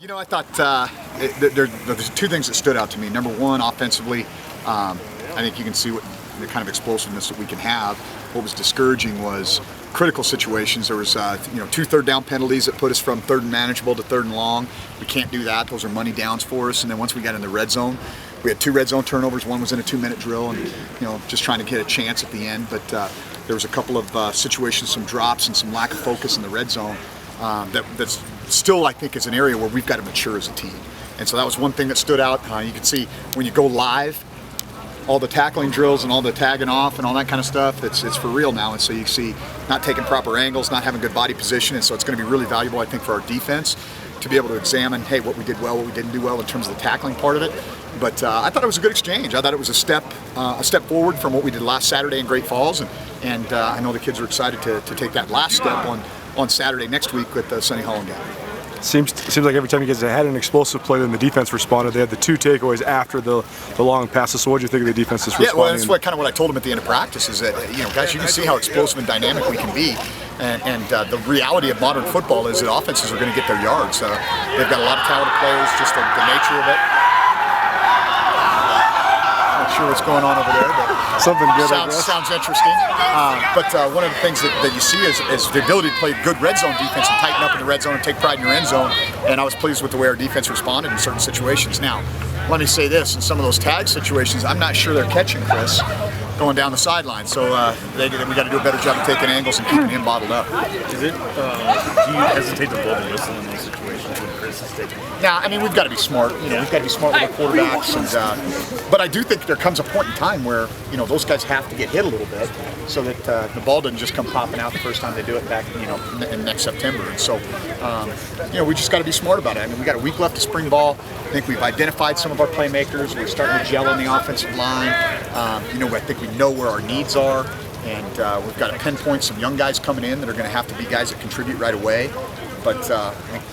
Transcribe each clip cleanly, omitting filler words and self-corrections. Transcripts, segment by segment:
You know, I thought there's two things that stood out to me. Number one, offensively, I think you can see what the kind of explosiveness that we can have. What was discouraging was critical situations. There was 2 third-down penalties that put us from third and manageable to third and long. We can't do that. Those are money downs for us. And then once we got in the red zone, we had 2 red zone turnovers. One was in a 2-minute drill, and just trying to get a chance at the end. But there was a couple of situations, some drops, and some lack of focus in the red zone. That's still, I think, is an area where we've got to mature as a team. And so that was one thing that stood out. You can see when you go live, all the tackling drills and all the tagging off and all that kind of stuff, it's for real now. And so you see not taking proper angles, not having good body position, and so it's going to be really valuable, I think, for our defense to be able to examine, hey, what we did well, what we didn't do well in terms of the tackling part of it. But I thought it was a good exchange. I thought it was a step forward from what we did last Saturday in Great Falls, and I know the kids are excited to take that last step on Saturday next week with Sonny Holland game. Seems like every time you guys had an explosive play, then the defense responded. They had the 2 takeaways after the long passes. So what do you think of the defense's responding? Yeah, well, that's kind of what I told them at the end of practice is that, guys, you can see how explosive and dynamic we can be. And the reality of modern football is that offenses are going to get their yards. They've got a lot of talented players, just the nature of it. Not sure what's going on over there, but something good. Sounds interesting. But one of the things that you see is the ability to play good red zone defense and tighten up in the red zone and take pride in your end zone. And I was pleased with the way our defense responded in certain situations. Now, let me say this: in some of those tag situations, I'm not sure they're catching Chris going down the sideline. So we got to do a better job of taking angles and keeping him bottled up. Is it? Do you hesitate to blow the whistle in those situations when Chris is taking? Yeah, I mean, we've got to be smart. We've got to be smart with our quarterbacks, but I do think there comes a point in time where those guys have to get hit a little bit, so that the ball doesn't just come popping out the first time they do it back in next September. And so we just got to be smart about it. I mean, we got a week left to spring ball. I think we've identified some of our playmakers. We're starting to gel on the offensive line. I think we know where our needs are, and we've got to pinpoint some young guys coming in that are going to have to be guys that contribute right away. But I think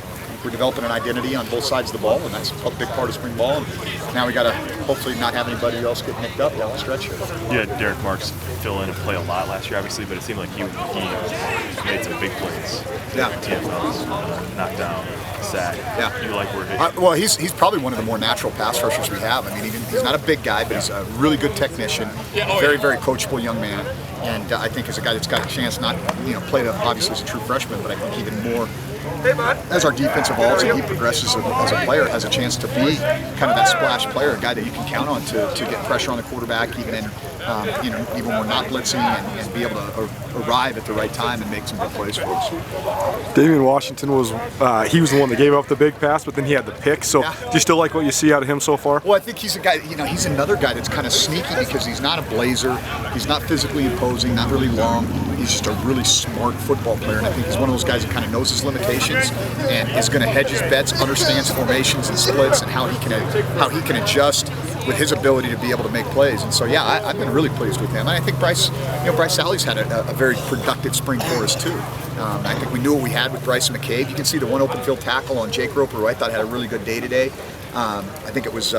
we're developing an identity on both sides of the ball, and that's a big part of spring ball. And now we got to hopefully not have anybody else get nicked up down the stretch here. You had Derek Marks fill in and play a lot last year, obviously, but it seemed like he made some big plays. Yeah. TFLs, knockdown, sack. Yeah. You like where well, he's probably one of the more natural pass rushers we have. I mean, he's not a big guy, but he's a really good technician, very, very coachable young man. And I think as a guy that's got a chance, not played obviously as a true freshman, but I think even more as our defense evolves and he progresses as a player, has a chance to be kind of that splash player, a guy that you can count on to get pressure on the quarterback, even even when we're not blitzing, and be able to arrive at the right time and make some good plays for us. Damian Washington was he was the one that gave up the big pass, but then he had the pick. So do you still like what you see out of him so far? Well, I think he's a guy. He's another guy that's kind of sneaky because he's not a blazer. He's not physically imposing, not really long. He's just a really smart football player, and I think he's one of those guys that kind of knows his limitations and is going to hedge his bets, understands formations and splits, and how he can adjust with his ability to be able to make plays. And so, yeah, I've been really pleased with him. And I think Bryce Alley's had a very productive spring for us too. I think we knew what we had with Bryce and McCabe. You can see the one open field tackle on Jake Roper, who I thought had a really good day today. I think it was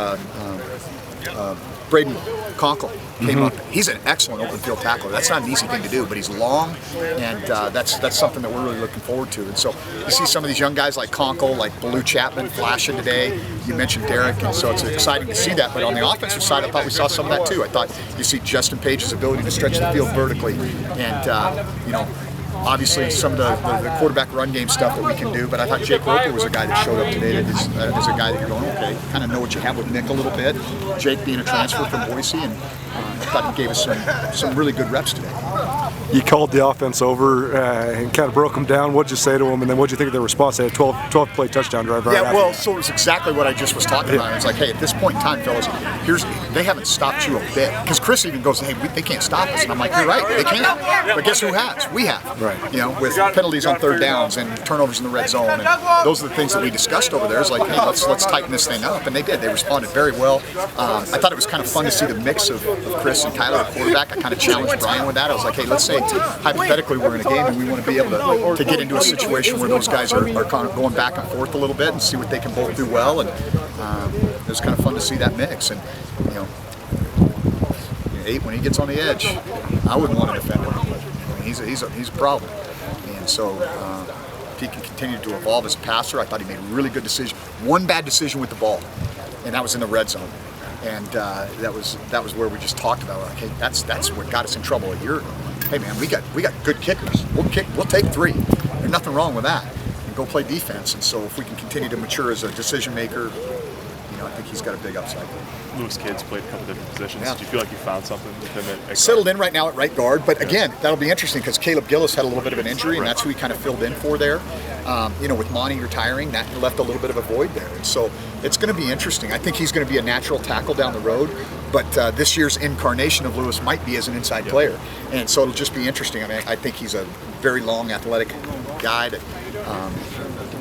Braden Conkle came up. He's an excellent open field tackler. That's not an easy thing to do, but he's long, and that's something that we're really looking forward to. And so you see some of these young guys like Conkle, like Baloo Chapman flashing today. You mentioned Derek, and so it's exciting to see that. But on the offensive side, I thought we saw some of that too. I thought you see Justin Page's ability to stretch the field vertically, and obviously some of the quarterback run game stuff that we can do, but I thought Jake Roper was a guy that showed up today that is a guy that you're going, okay, kind of know what you have with Nick a little bit. Jake being a transfer from Boise, and I thought he gave us some really good reps today. You called the offense over and kind of broke them down. What did you say to them, and then what did you think of their response? They had a 12-play touchdown drive right after. Well, so it was exactly what I just was talking about. It was like, hey, at this point in time, fellas, they haven't stopped you a bit. Because Chris even goes, hey, they can't stop us. And I'm like, you're right, they can't. But guess who has? We have. Right. With penalties on third downs and turnovers in the red zone. And those are the things that we discussed over there. It's like, hey, let's tighten this thing up. And they did. They responded very well. I thought it was kind of fun to see the mix of Chris and Kyler at quarterback. I kind of challenged Brian with that. I was like, hey, let's say hypothetically we're in a game and we want to be able to get into a situation where those guys are kind of going back and forth a little bit and see what they can both do well. And it was kind of fun to see that mix. And 8, when he gets on the edge, I wouldn't want to defend him. I mean, he's a problem. And so if he can continue to evolve as a passer. I thought he made a really good decision. One bad decision with the ball, and that was in the red zone. And that was where we just talked about, like, hey, that's what got us in trouble a year ago. Hey man, we got good kickers. We'll take 3. There's nothing wrong with that. And go play defense. And so if we can continue to mature as a decision maker, I think he's got a big upside. Lewis Kidd's played a couple different positions. Yeah. Do you feel like you found something with him at guard? Settled in right now at right guard, but again, that'll be interesting because Caleb Gillis had a little bit of an injury, and that's who he kind of filled in for there. With Monty retiring, that left a little bit of a void there, and so it's going to be interesting. I think he's going to be a natural tackle down the road, but this year's incarnation of Lewis might be as an inside player, and so it'll just be interesting. I mean, I think he's a very long, athletic guy that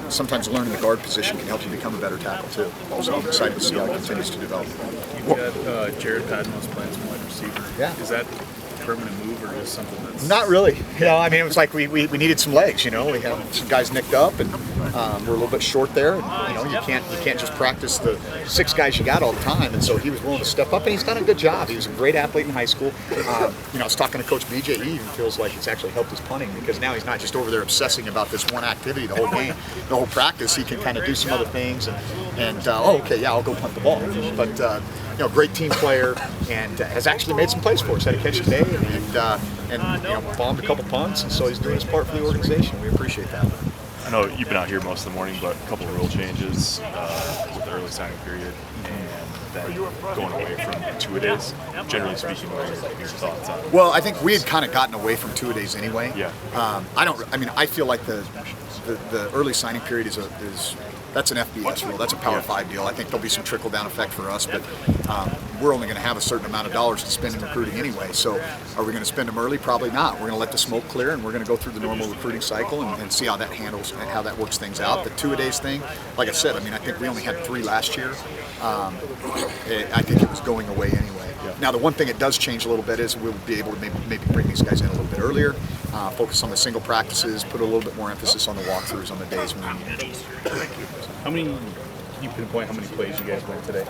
sometimes learning the guard position can help you become a better tackle too. Also, I'm excited to see how he continues to develop. You've got Jared Padmos playing some wide receiver. Yeah. Is that a permanent move or just something that's... Not really. I mean, it was like we needed some legs. We had some guys nicked up, and we're a little bit short there. And, you can't just practice the 6 guys you got all the time. And so he was willing to step up, and he's done a good job. He was a great athlete in high school. I was talking to Coach BJ. He even feels like it's actually helped his punting because now he's not just over there obsessing about this one activity the whole game, the whole practice. He can kind of do some other things and okay, yeah, I'll go punt the ball. But great team player, and has actually made some plays for us. Had a catch today, and bombed a couple punts, and so he's doing his part for the organization. We appreciate that. I know you've been out here most of the morning, but a couple of rule changes with the early signing period and then going away from two-a-days. Generally speaking, what are your thoughts on it? Well, I think we had kind of gotten away from two-a-days anyway. Yeah. I feel like the early signing period that's an FBS rule. That's a Power 5 deal. I think there'll be some trickle-down effect for us, but we're only going to have a certain amount of dollars to spend in recruiting anyway. So are we going to spend them early? Probably not. We're going to let the smoke clear, and we're going to go through the normal recruiting cycle and see how that handles and how that works things out. The two-a-days thing, like I said, I think we only had 3 last year. I think it was going away anyway. Yeah. Now, the one thing it does change a little bit is we'll be able to maybe bring these guys in a little bit earlier, focus on the single practices, put a little bit more emphasis on the walkthroughs on the days when we need it. How many, can you pinpoint how many plays you guys went today?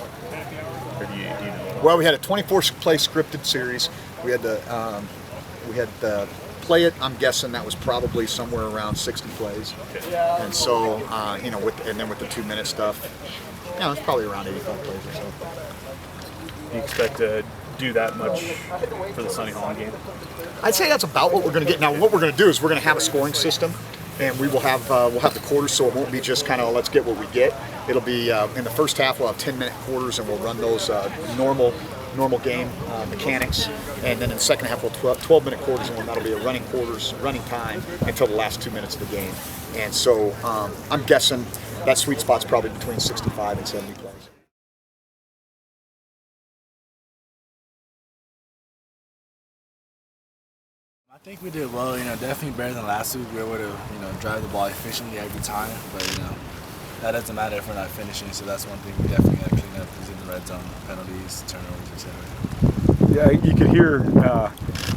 Or do you know? Well, we had a 24-play scripted series. We had to play it. I'm guessing that was probably somewhere around 60 plays. Okay. And so, with the 2-minute stuff, it's probably around 85 plays or so. Do you expect to do that much for the Sonny Holland game? I'd say that's about what we're going to get. Now, what we're going to do is we're going to have a scoring system, and we will have the quarters, so it won't be just kind of let's get what we get. It'll be in the first half we'll have 10-minute quarters, and we'll run those normal game mechanics, and then in the second half we'll 12-minute quarters, and that'll be a running time until the last 2 minutes of the game. And so I'm guessing that sweet spot's probably between 65 and 70 plays. I think we did well, definitely better than last week. We were able to, drive the ball efficiently every time, but, that doesn't matter if we're not finishing, so that's one thing we definitely got to clean up is in the red zone, penalties, turnovers, etc. Yeah, you could hear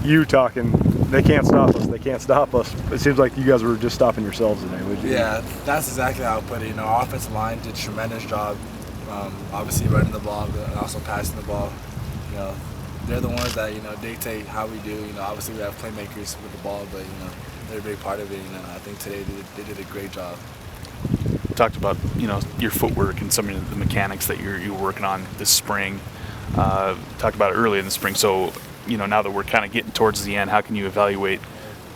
you talking, they can't stop us, they can't stop us. It seems like you guys were just stopping yourselves today. Yeah, that's exactly how I put it. Our offensive line did a tremendous job, obviously running the ball, but also passing the ball. They're the ones that, dictate how we do. Obviously we have playmakers with the ball, but, they're a big part of it. I think today they did a great job. Talked about your footwork and some of the mechanics that you're working on this spring. Talked about it early in the spring. So now that we're kind of getting towards the end, how can you evaluate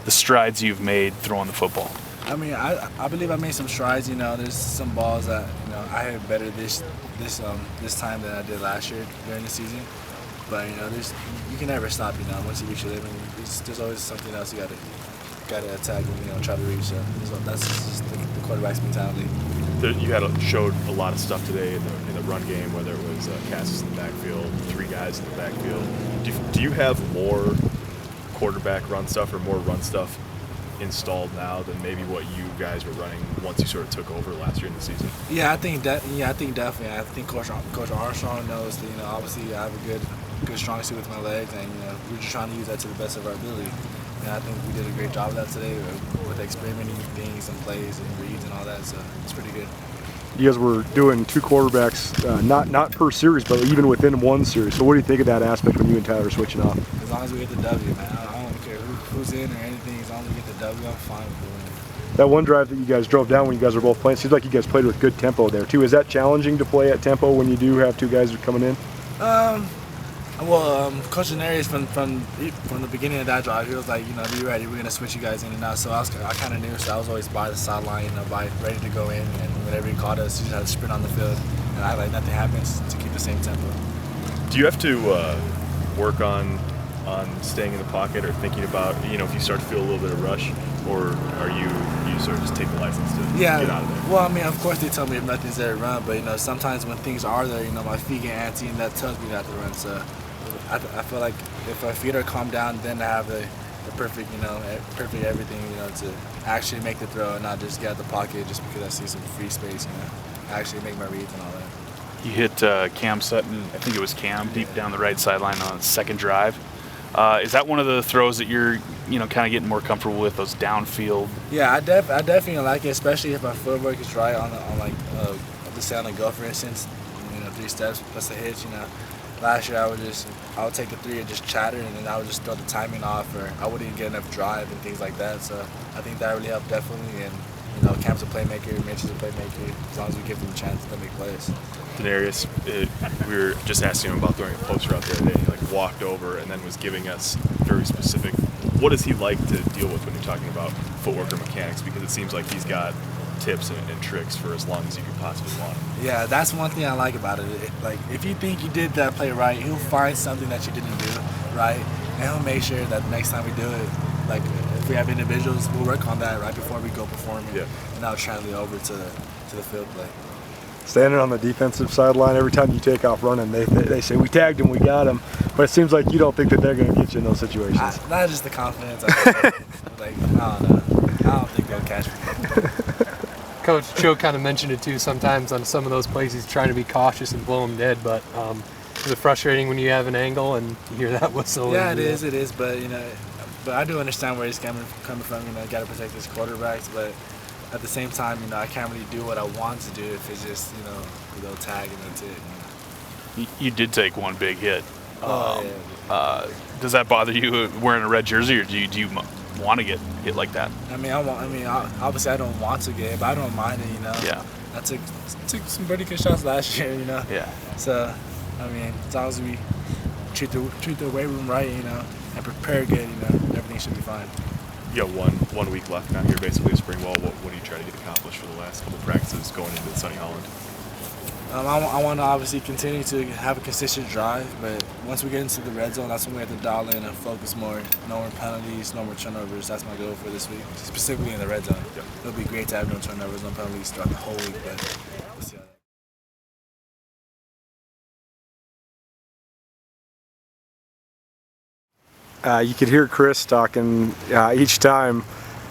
the strides you've made throwing the football? I believe I made some strides. There's some balls that I had better this time than I did last year during the season. But you can never stop. Once you reach your limit, there's always something else you gotta attack and try to reach. So that's just the quarterback's mentality. You showed a lot of stuff today in the run game, whether it was Cassis in the backfield, 3 guys in the backfield. Do you have more quarterback run stuff or more run stuff installed now than maybe what you guys were running once you sort of took over last year in the season? Yeah, I think definitely. I think Coach Armstrong knows that obviously I have a good strong suit with my legs, and we're just trying to use that to the best of our ability. And I think we did a great job of that today with experimenting things and plays and reads and all that. So it's pretty good. You guys were doing 2 quarterbacks, not per series, but even within one series. So what do you think of that aspect when you and Tyler are switching off? As long as we get the W, man. I don't care who's in or anything. As long as we get the W, I'm fine with it. That one drive that you guys drove down when you guys were both playing, seems like you guys played with good tempo there too. Is that challenging to play at tempo when you do have two guys coming in? Well, Coach Denarius from the beginning of that drive, he was like, be ready. We're gonna switch you guys in and out. So I kind of knew, so I was always by the sideline, ready to go in. And whenever he called us, he just had to sprint on the field, and I nothing happens to keep the same tempo. Do you have to work on staying in the pocket or thinking about, if you start to feel a little bit of rush, or are you sort of just take the license to get out of there? Well, I mean, of course they tell me if nothing's there to run, but sometimes when things are there, my feet get antsy, and that tells me not to run. So I feel like if my feet are calmed down, then I have the perfect, perfect everything, to actually make the throw and not just get out the pocket just because I see some free space, actually make my reads and all that. You hit Cam Sutton, I think it was Cam, deep down the right sideline on the second drive. Is that one of the throws that you're, kind of getting more comfortable with, those downfield? Yeah, I definitely like it, especially if my footwork is right on let's say on the go, for instance, 3 steps plus a hitch, Last year I would take the 3 and just chatter, and then I would just throw the timing off, or I wouldn't even get enough drive and things like that. So I think that really helped definitely, and Cam's a playmaker, Mitch is a playmaker, as long as we give them a chance to make plays. Denarius, we were just asking him about throwing a post route the other day. He walked over and then was giving us very specific. What does he like to deal with when you're talking about footwork or mechanics? Because it seems like he's got tips and tricks for as long as you could possibly want. Yeah, that's one thing I like about it. Like, if you think you did that play right, he'll find something that you didn't do right, and he'll make sure that the next time we do it, like if we have individuals, we'll work on that right before we go performing, and that'll translate over to the field play. Standing on the defensive sideline, every time you take off running, they say, we tagged him, we got him. But it seems like you don't think that they're going to get you in those situations. That's just the confidence. I don't know. I don't think they'll catch me. Coach Choate kind of mentioned it too. Sometimes on some of those plays, he's trying to be cautious and blow them dead. But is it frustrating when you have an angle and you hear that whistle? Yeah, it is. But but I do understand where he's coming from. Got to protect his quarterbacks, but at the same time, I can't really do what I want to do if it's just they'll tag and that's it. You did take one big hit. Yeah. Does that bother you wearing a red jersey, or do you want to get hit like that? Obviously I don't want to get it, but I don't mind it. Yeah. I took some pretty good shots last year. Yeah. So as long as we treat the weight room right, and prepare good, everything should be fine. You got one week left now here, basically, spring ball. What do you try to get accomplished for the last couple practices going into the Sunny Holland? I want to obviously continue to have a consistent drive, but once we get into the red zone, that's when we have to dial in and focus more. No more penalties, no more turnovers. That's my goal for this week, specifically in the red zone. Yep. It'll be great to have no turnovers, no penalties throughout the whole week, but we'll see how that. You could hear Chris talking each time,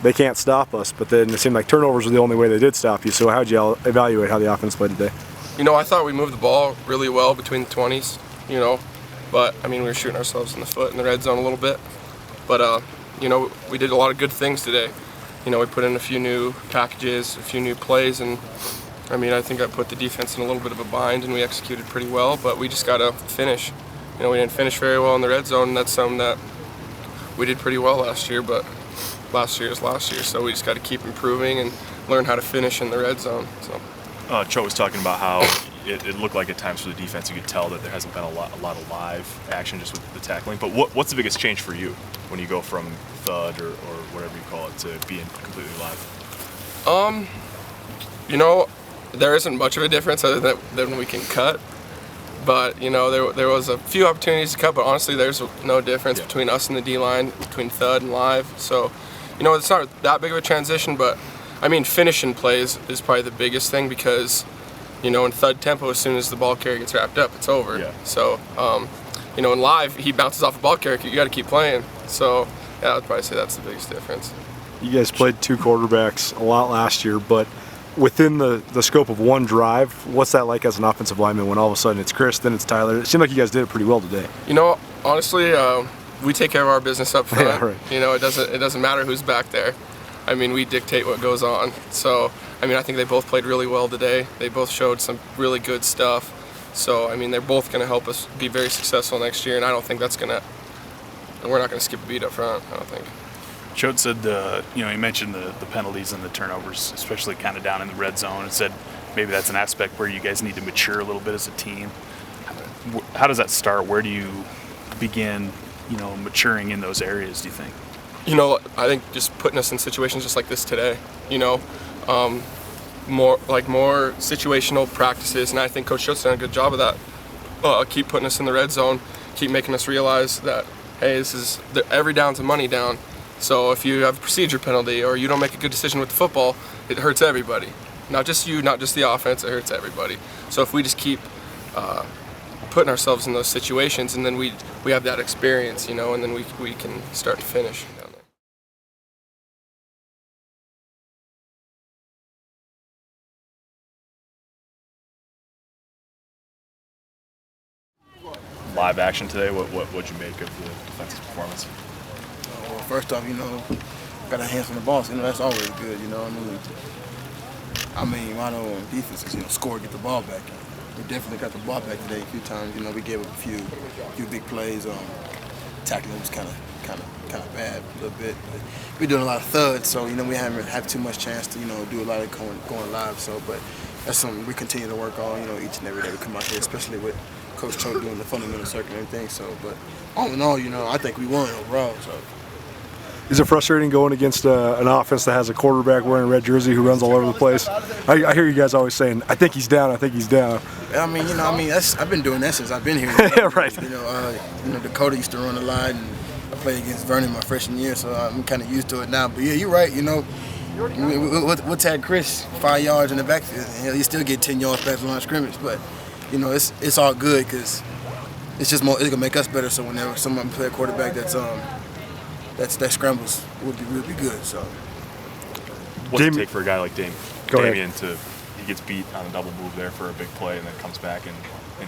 they can't stop us, but then it seemed like turnovers were the only way they did stop you. So how'd you evaluate how the offense played today? I thought we moved the ball really well between the 20s, but we were shooting ourselves in the foot in the red zone a little bit. But, we did a lot of good things today. We put in a few new packages, a few new plays, and I think I put the defense in a little bit of a bind, and we executed pretty well, but we just got to finish. We didn't finish very well in the red zone, and that's something that we did pretty well last year, but last year is last year, so we just got to keep improving and learn how to finish in the red zone. So. Choate was talking about how it looked like at times for the defense you could tell that there hasn't been a lot of live action just with the tackling. But what's the biggest change for you when you go from thud or whatever you call it to being completely live? There isn't much of a difference other than we can cut. But there was a few opportunities to cut, but honestly there's no difference between us and the D-line, between thud and live. So it's not that big of a transition, but finishing plays is probably the biggest thing because, in thud tempo, as soon as the ball carrier gets wrapped up, it's over. Yeah. So, in live, he bounces off a ball carrier, you got to keep playing. So, yeah, I'd probably say that's the biggest difference. You guys played 2 quarterbacks a lot last year, but within the scope of one drive, what's that like as an offensive lineman when all of a sudden it's Chris, then it's Tyler? It seemed like you guys did it pretty well today. Honestly, we take care of our business up front. Yeah, right. It doesn't matter who's back there. We dictate what goes on. So, I think they both played really well today. They both showed some really good stuff. So, they're both going to help us be very successful next year, and I don't think we're not going to skip a beat up front, I don't think. Choate said, he mentioned the penalties and the turnovers, especially kind of down in the red zone, and said maybe that's an aspect where you guys need to mature a little bit as a team. How does that start? Where do you begin, maturing in those areas, do you think? I think just putting us in situations just like this today, more situational practices, and I think Coach Choate's done a good job of that. Keep putting us in the red zone, keep making us realize that, hey, every down's a money down. So if you have a procedure penalty or you don't make a good decision with the football, it hurts everybody. Not just you, not just the offense, it hurts everybody. So if we just keep putting ourselves in those situations, and then we have that experience, and then we can start to finish down there. Live action today, what'd you make of the defensive performance? Well, first off, got our hands on the ball, so, that's always good, Mono defenses, score, get the ball back. We definitely got the ball back today a few times. We gave up a few big plays. Tackling was kind of bad a little bit. But we're doing a lot of thuds, so we haven't had too much chance to do a lot of going live. So, but that's something we continue to work on. Each and every day we come out here, especially with Coach Choate doing the fundamental circuit and everything. So, but all in all, I think we won overall. So. Is it frustrating going against an offense that has a quarterback wearing a red jersey who runs all over the place? I hear you guys always saying, "I think he's down. I think he's down." I've been doing that since I've been here. Yeah, right. Dakota used to run a lot, and I played against Vernon my freshman year, so I'm kind of used to it now. But yeah, you're right. We'll tag Chris 5 yards in the backfield, and he'll still get 10 yards past the line of scrimmage. But it's all good because it's just more. It's gonna make us better. So whenever someone play a quarterback that scrambles would be good. So what's it take for a guy like Damian he gets beat on a double move there for a big play and then comes back and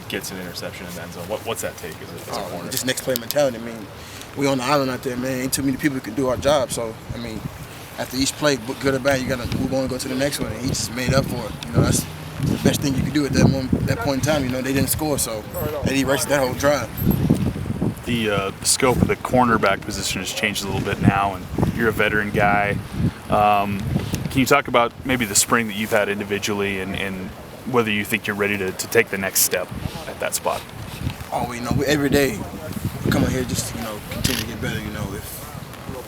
gets an interception in the end zone? What's that take as a corner? Just next play mentality. We on the island out there, man. Ain't too many people who can do our job. So after each play, good or bad, you gotta move on and go to the next one. And he just made up for it. That's the best thing you can do at that point in time. They didn't score, so he erased that whole drive. The scope of the cornerback position has changed a little bit now, and you're a veteran guy. Can you talk about maybe the spring that you've had individually and whether you think you're ready to take the next step at that spot? Every day we come out here just continue to get better.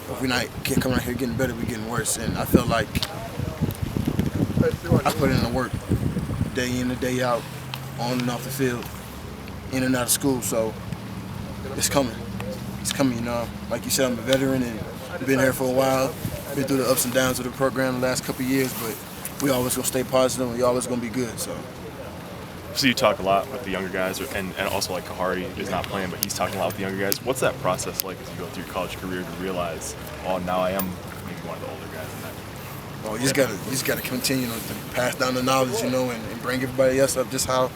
If we're not coming out here getting better, we're getting worse. And I feel like I put in the work day in and day out, on and off the field, in and out of school. So it's coming. It's coming. Like you said, I'm a veteran and I've been here for a while. Been through the ups and downs of the program the last couple of years, but we always gonna stay positive. And we always gonna be good. So you talk a lot with the younger guys, and also like Kahari is not playing, but he's talking a lot with the younger guys. What's that process like as you go through your college career to realize, oh, now I am maybe one of the older guys in that? Well, you just gotta continue to pass down the knowledge, and bring everybody else up. Just how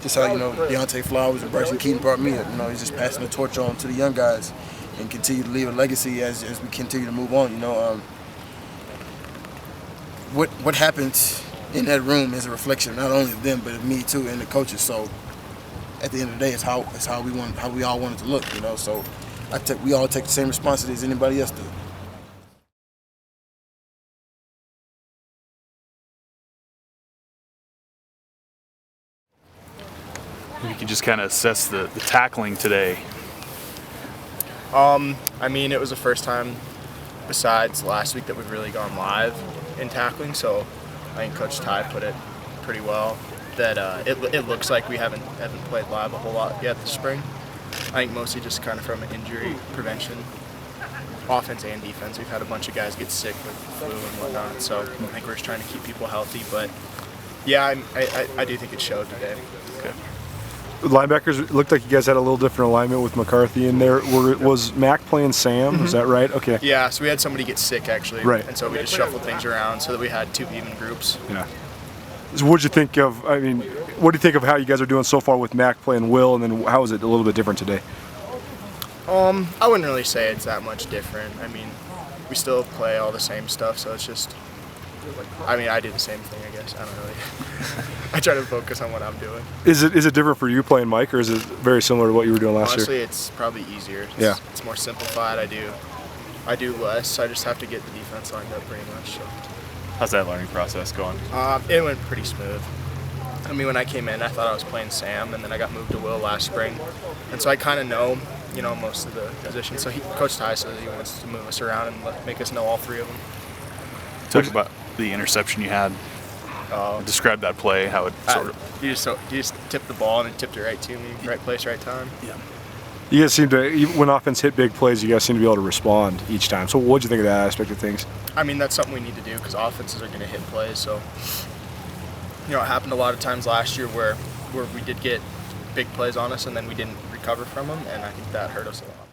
Deontay Flowers and Bryce Keaton brought me up. He's just passing the torch on to the young guys and continue to leave a legacy as we continue to move on. What happens in that room is a reflection not only of them but of me too and the coaches. So at the end of the day, it's how we all want it to look. So we all take the same responsibility as anybody else do. You can just kind of assess the tackling today. It was the first time besides last week that we've really gone live in tackling, so I think Coach Ty put it pretty well that it looks like we haven't played live a whole lot yet this spring. I think mostly just kind of from an injury prevention, offense and defense. We've had a bunch of guys get sick with flu and whatnot, so I think we're just trying to keep people healthy. But yeah, I do think it showed today. Okay. Linebackers, it looked like you guys had a little different alignment with McCarthy in there. Was Mac playing Sam? Mm-hmm. Is that right? Okay. Yeah, so we had somebody get sick actually. Right. And so we just shuffled things around so that we had two even groups. Yeah. So what do you think of how you guys are doing so far with Mac playing Will, and then how is it a little bit different today? I wouldn't really say it's that much different. We still play all the same stuff, so it's just, I do the same thing, I guess. I don't really. I try to focus on what I'm doing. Is it different for you playing Mike, or is it very similar to what you were doing last year? Honestly, it's probably easier. Yeah. It's more simplified. I do I do less. I just have to get the defense lined up pretty much. So. How's that learning process going? It went pretty smooth. I mean, when I came in, I thought I was playing Sam, and then I got moved to Will last spring, and so I kind of know, most of the positions. So Coach Ty says he wants to move us around and make us know all three of them. Talk about the interception you had. Describe that play, how it sort of. You just tipped the ball and it tipped it right to me, right place, right time. Yeah. You guys seem to, when offense hit big plays, you guys seem to be able to respond each time. So what did you think of that aspect of things? I mean, that's something we need to do because offenses are going to hit plays. So, it happened a lot of times last year where we did get big plays on us and then we didn't recover from them, and I think that hurt us a lot.